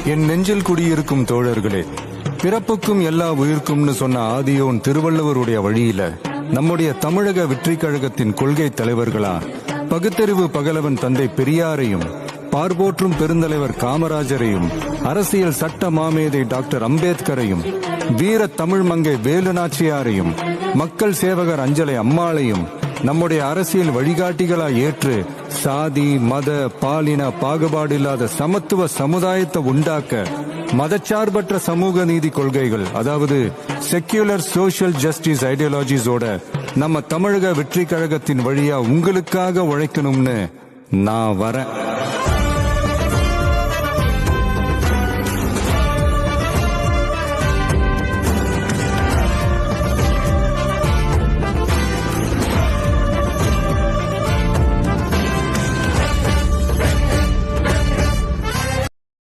என் நெஞ்சில் குடியிருக்கும் தோழர்களே, பிறப்புக்கும் எல்லா உயிர்க்கும்னு சொன்ன ஆதியோன் திருவள்ளுவருடைய வழியில நம்முடைய தமிழக வெற்றி கழகத்தின் கொள்கை தலைவர்களா பகுத்தறிவு பகலவன் தந்தை பெரியாரையும், பார்போற்றும் பெருந்தலைவர் காமராஜரையும், அரசியல் சட்ட மாமேதை டாக்டர் அம்பேத்கரையும், வீர தமிழ் மங்கை வேலு நாச்சியாரையும், மக்கள் சேவகர் அஞ்சலை அம்மாளையும் நம்முடைய அரசியல் வழிகாட்டிகளாய் ஏற்று சாதி மத பாலின பாகுபாடு இல்லாத சமத்துவ சமுதாயத்தை உண்டாக்க மதச்சார்பற்ற சமூக நீதி கொள்கைகள், அதாவது செக்யூலர் சோஷியல் ஜஸ்டிஸ் ஐடியாலஜிஸோட நம்ம தமிழக வெற்றி கழகத்தின் வழியா உங்களுக்காக உழைக்கணும்னு நான் வரேன்.